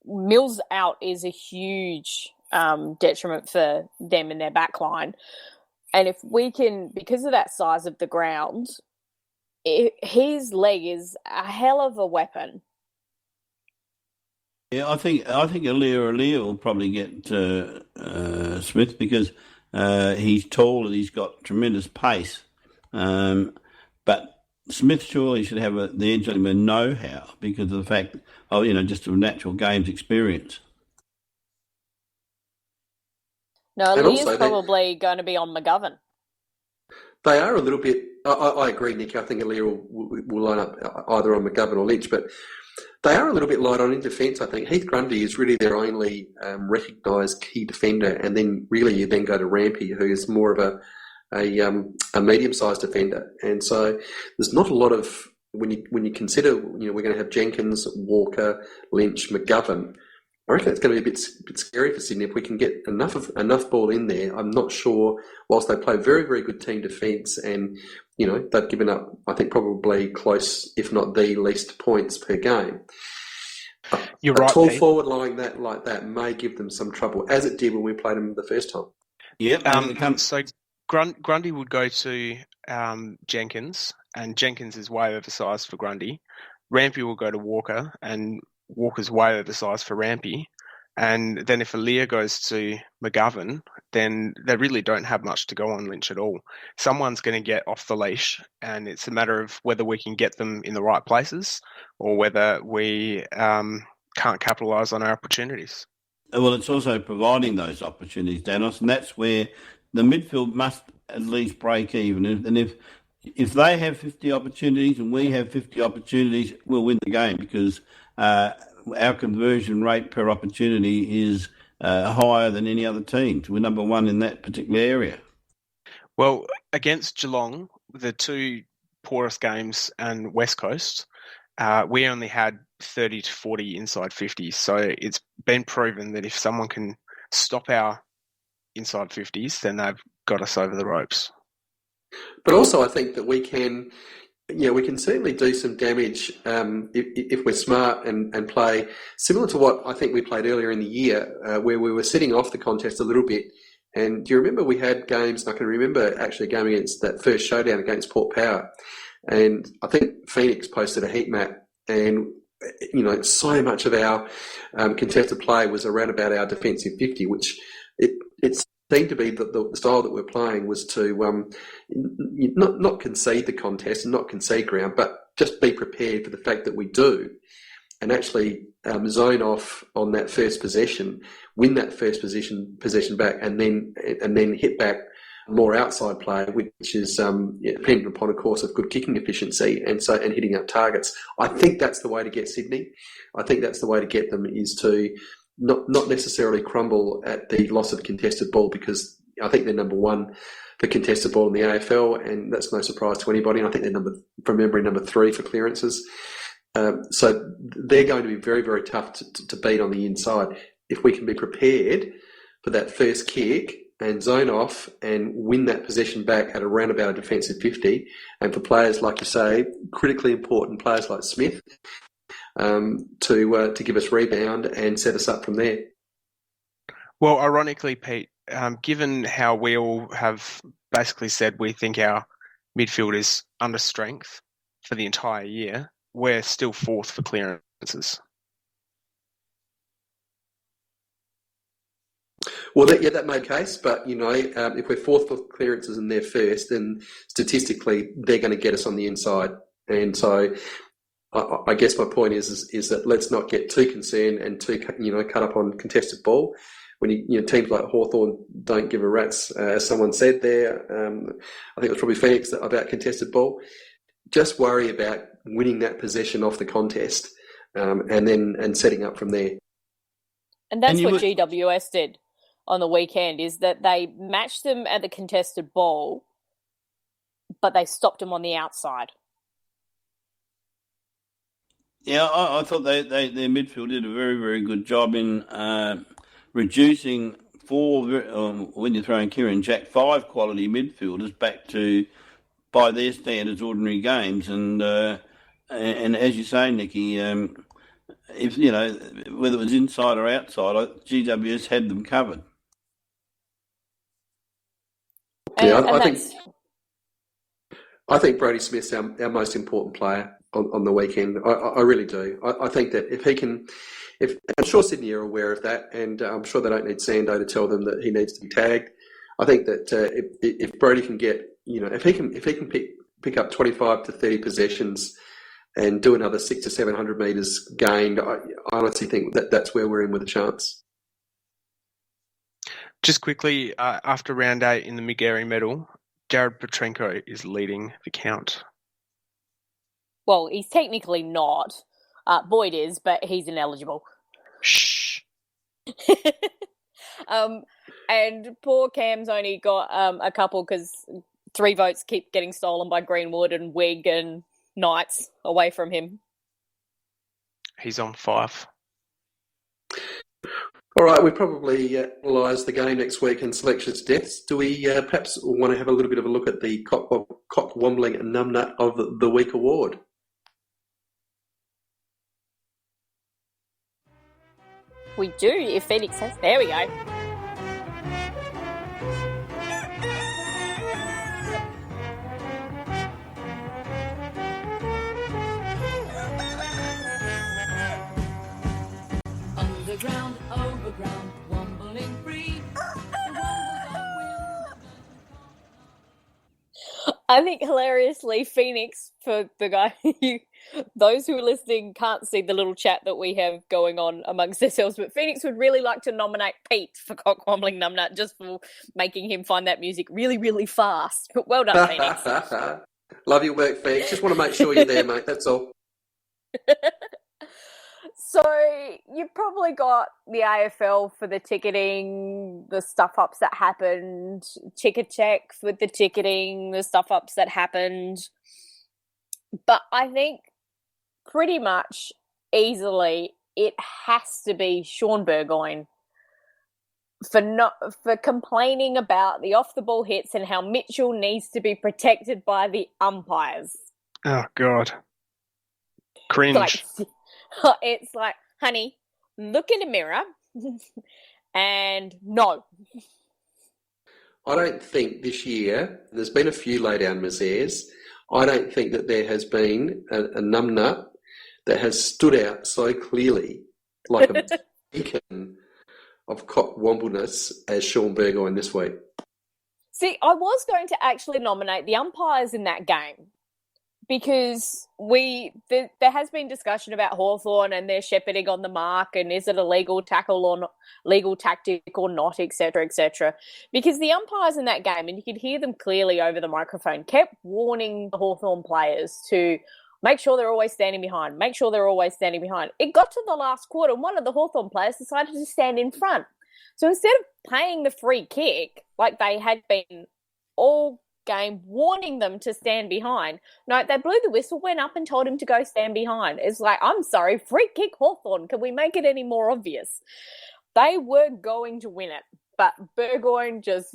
Mills out is a huge detriment for them in their back line. And if we can, because of that size of the ground, his leg is a hell of a weapon. Yeah, I think Alia will probably get Smith because he's tall and he's got tremendous pace. But Smith surely should have the edge on him and know-how because of the fact of just of natural games experience. No, Alia's probably going to be on McGovern. They are a little bit. I agree, Nick. I think Alia will line up either on McGovern or Lynch, but they are a little bit light on in defence, I think. Heath Grundy is really their only recognised key defender, and then really you then go to Rampy, who is more of a medium-sized defender. And so there's not a lot of when you consider, we're going to have Jenkins, Walker, Lynch, McGovern. I reckon it's going to be a bit scary for Sydney if we can get enough ball in there. I'm not sure. Whilst they play very, very good team defence, and they've given up, I think, probably close, if not the least points per game. You're a right, tall Pete. forward line like that may give them some trouble, as it did when we played them the first time. Yep. So Grundy would go to Jenkins, and Jenkins is way oversized for Grundy. Rampy will go to Walker, and Walker's way oversized for Rampy. And then if Aaliyah goes to McGovern, then they really don't have much to go on Lynch at all. Someone's going to get off the leash, and it's a matter of whether we can get them in the right places or whether we can't capitalise on our opportunities. Well, it's also providing those opportunities, Danos, and that's where the midfield must at least break even. And if they have 50 opportunities and we have 50 opportunities, we'll win the game, because our conversion rate per opportunity is higher than any other team. We're number one in that particular area. Well, against Geelong, the two poorest games and West Coast, we only had 30 to 40 inside 50s. So it's been proven that if someone can stop our inside 50s, then they've got us over the ropes. But also I think that we can certainly do some damage if we're smart and play similar to what I think we played earlier in the year, where we were sitting off the contest a little bit. And do you remember we had games, and I can remember actually a game against that first showdown against Port Power. And I think Phoenix posted a heat map, and so much of our contested play was around about our defensive 50, which it seemed to be that the style that we're playing was to not concede the contest and not concede ground, but just be prepared for the fact that we do, and actually zone off on that first possession, win that first possession back, and then hit back more outside play, which is dependent upon, of course, of good kicking efficiency and hitting up targets. I think that's the way to get Sydney. I think that's the way to get them, is to not necessarily crumble at the loss of contested ball, because I think they're number one for contested ball in the AFL, and that's no surprise to anybody. And I think they're from memory number 3 for clearances. So they're going to be very, very tough to beat on the inside. If we can be prepared for that first kick and zone off and win that possession back at around about a defensive 50, and for players, like you say, critically important players like Smith, to give us rebound and set us up from there. Well, ironically, Pete, given how we all have basically said we think our midfield is under strength for the entire year, we're still 4th for clearances. Well, that made case, but if we're 4th for clearances and they're first, then statistically they're going to get us on the inside. And so I guess my point is that let's not get too concerned and too cut up on contested ball. When teams like Hawthorn don't give a rat's, as someone said there, I think it was probably Phoenix, about contested ball. Just worry about winning that possession off the contest, and setting up from there. And that's what GWS did on the weekend, is that they matched them at the contested ball, but they stopped them on the outside. Yeah, I thought their midfield did a very, very good job in reducing when you're throwing Kieran Jack, 5 quality midfielders back to, by their standards, ordinary games. And as you say, Nicky, if whether it was inside or outside, GWS had them covered. I think Brodie Smith's our most important player on the weekend. I really do. I think that if he can, I'm sure Sydney are aware of that, and I'm sure they don't need Sando to tell them that he needs to be tagged. I think that if Brodie can get, if he can pick up 25 to 30 possessions and do another 600 to 700 metres gained, I honestly think that's where we're in with a chance. Just quickly, after round 8 in the McGarry medal, Jared Petrenko is leading the count. Well, he's technically not. Boyd is, but he's ineligible. Shh. And poor Cam's only got a couple, because 3 votes keep getting stolen by Greenwood and Wigg and nights away from him. He's on 5. All right, we probably analyse the game next week in selections deaths. Do we perhaps want to have a little bit of a look at the cock-wombling numbnut of the week award? We do, if Phoenix has... There we go. Underground, overground, wombling free. I think hilariously, Phoenix, for the guy, those who are listening can't see the little chat that we have going on amongst ourselves, but Phoenix would really like to nominate Pete for Cock-Wombling Numbnut just for making him find that music really, really fast. Well done, Phoenix. Love your work, Phoenix. Just want to make sure you're there, mate. That's all. So you've probably got the AFL for the ticketing, the stuff-ups that happened, Ticket Check for the ticketing, the stuff-ups that happened. But I think pretty much easily it has to be Sean Burgoyne for complaining about the off-the-ball hits and how Mitchell needs to be protected by the umpires. Oh, God. Cringe. It's like, honey, look in the mirror and no. I don't think this year, there's been a few lay-down misères. I don't think that there has been a numbnut that has stood out so clearly like a beacon of cock-wombleness as Sean Burgoyne this week. See, I was going to actually nominate the umpires in that game, because there has been discussion about Hawthorn and their shepherding on the mark and is it a legal tackle or not, legal tactic or not, etc., etc. Because the umpires in that game, and you could hear them clearly over the microphone, kept warning the Hawthorn players to make sure they're always standing behind, make sure they're always standing behind. It got to the last quarter and one of the Hawthorn players decided to stand in front. So instead of paying the free kick like they had been all game warning them to stand behind, no, they blew the whistle, went up and told him to go stand behind. It's like, I'm sorry, free kick Hawthorn. Can we make it any more obvious? They were going to win it, but Burgoyne just,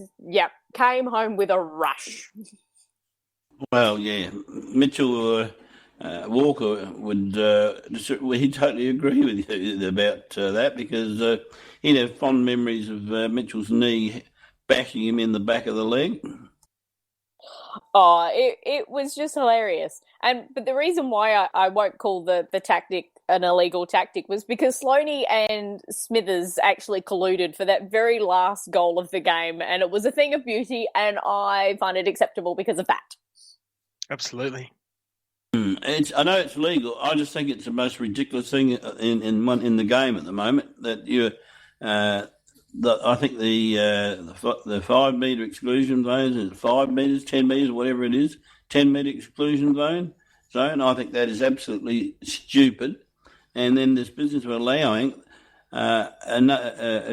came home with a rush. Well, yeah, Mitchell Walker he'd totally agree with you about that, because he'd have fond memories of Mitchell's knee bashing him in the back of the leg. Oh, it was just hilarious. But the reason why I won't call the tactic an illegal tactic was because Sloaney and Smithers actually colluded for that very last goal of the game, and it was a thing of beauty, and I find it acceptable because of that. Absolutely. I know it's legal. I just think it's the most ridiculous thing in the game at the moment that you. I think the 5 metre exclusion zone is 5 metres, 10 metres, whatever it is, 10 metre exclusion zone. I think that is absolutely stupid. And then this business of allowing a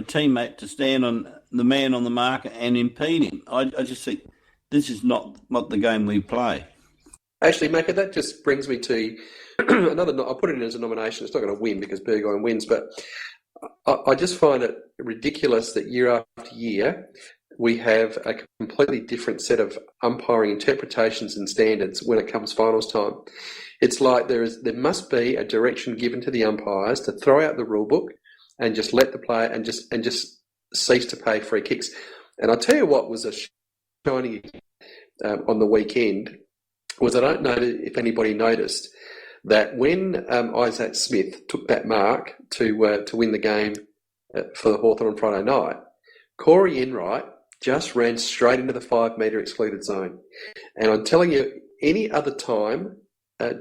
teammate to stand on the man on the marker and impede him. I just think this is not the game we play. Actually, Macca, that just brings me to another. I'll put it in as a nomination. It's not going to win because Burgoyne wins, but I just find it ridiculous that year after year we have a completely different set of umpiring interpretations and standards when it comes finals time. It's like there must be a direction given to the umpires to throw out the rule book and just let the player and just cease to pay free kicks. And I'll tell you what was a shining on the weekend was, I don't know if anybody noticed, that when Isaac Smith took that mark to win the game for the Hawthorn on Friday night, Corey Enright just ran straight into the 5 metre excluded zone. And I'm telling you, any other time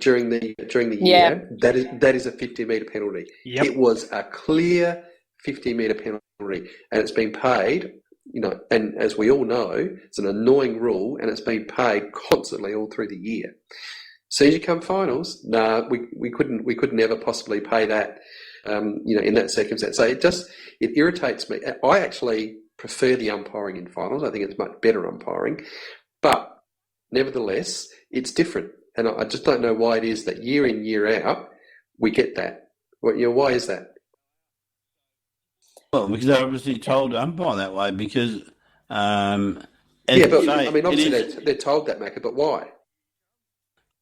during the year, that is a 50 metre penalty. Yep. It was a clear 50 metre penalty, and it's been paid. And as we all know, it's an annoying rule, and it's been paid constantly all through the year. Soon as you come finals, we could never possibly pay that, in that circumstance. So it irritates me. I actually prefer the umpiring in finals. I think it's much better umpiring, but nevertheless, it's different. And I just don't know why it is that year in, year out, we get that. Why is that? Well, because they're obviously told to umpire that way because, obviously they're told that, Macca, but why?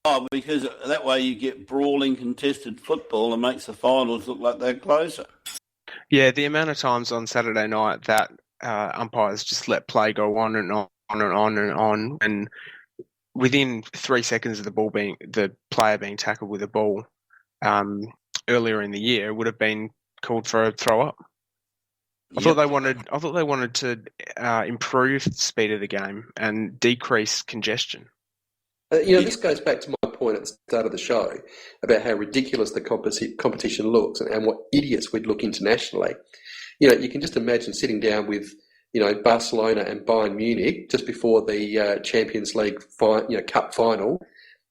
Oh, because that way you get brawling, contested football and makes the finals look like they're closer. Yeah, the amount of times on Saturday night that umpires just let play go on and on and on and on, and within 3 seconds of the player being tackled with a ball earlier in the year would have been called for a throw up. I thought they wanted to improve the speed of the game and decrease congestion. This goes back to my point at the start of the show about how ridiculous the competition looks and what idiots we'd look internationally. You can just imagine sitting down with, Barcelona and Bayern Munich just before the Champions League cup final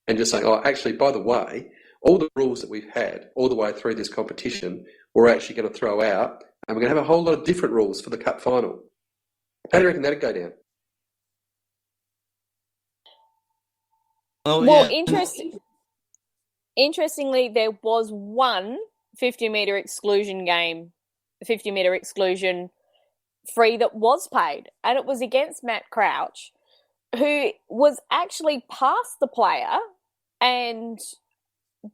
and just saying, oh, actually, by the way, all the rules that we've had all the way through this competition, we're actually going to throw out, and we're going to have a whole lot of different rules for the cup final. How do you reckon that'd go down? Well, interestingly, there was one 50-metre exclusion game, 50-metre exclusion free that was paid, and it was against Matt Crouch, who was actually past the player and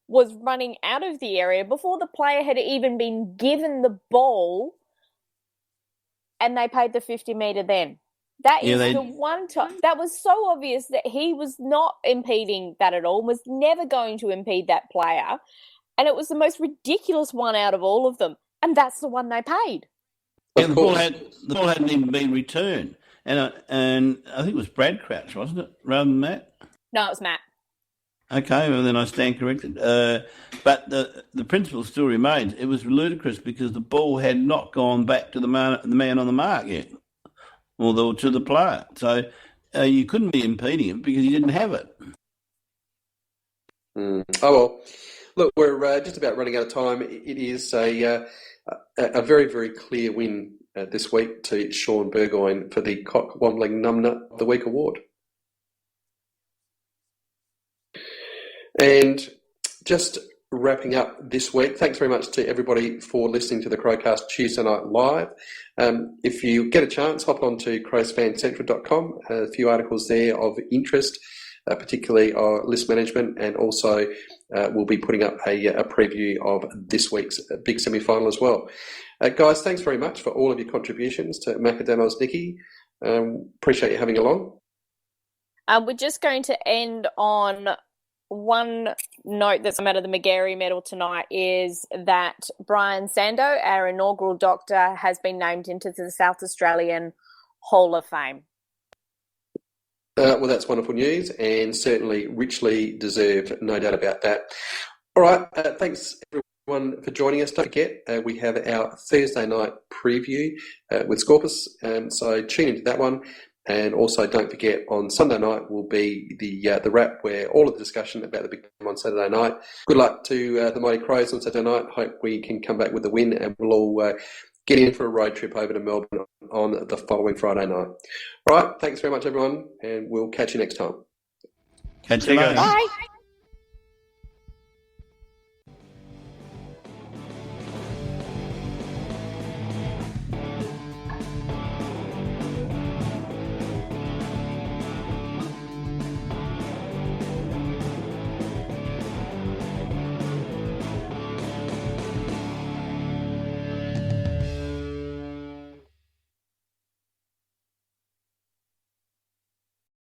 was running out of the area before the player had even been given the ball, and they paid the 50-metre then. That is the one time. That was so obvious that he was not impeding that at all, was never going to impede that player. And it was the most ridiculous one out of all of them. And that's the one they paid. Yeah, the ball hadn't even been returned. And I think it was Brad Crouch, wasn't it, rather than Matt? No, it was Matt. Okay, well, then I stand corrected. But the principle still remains. It was ludicrous because the ball had not gone back to the man on the mark yet. Or to the player. So you couldn't be impeding him because he didn't have it. Oh, well. Look, we're just about running out of time. It is a very, very clear win this week to Sean Burgoyne for the Cock-Wandling Numbnut of the Week award. And just wrapping up this week, thanks very much to everybody for listening to the Crowcast Tuesday Night Live. If you get a chance, hop on to crowsfancentral.com. A few articles there of interest, particularly list management, and also we'll be putting up a preview of this week's big semi-final as well. Guys, thanks very much for all of your contributions to Macadamos Nicky. Appreciate you having along. We're just going to end on one note that's come out of the McGarry medal tonight is that Brian Sando, our inaugural doctor, has been named into the South Australian Hall of Fame. Well, that's wonderful news and certainly richly deserved, no doubt about that. All right, thanks everyone for joining us. Don't forget, we have our Thursday night preview with Scorpus, so tune into that one. And also, don't forget, on Sunday night will be the wrap, where all of the discussion about the big game on Saturday night. Good luck to the Mighty Crows on Saturday night. Hope we can come back with the win, and we'll all get in for a road trip over to Melbourne on the following Friday night. All right, thanks very much, everyone, and we'll catch you next time. Catch you later. Bye.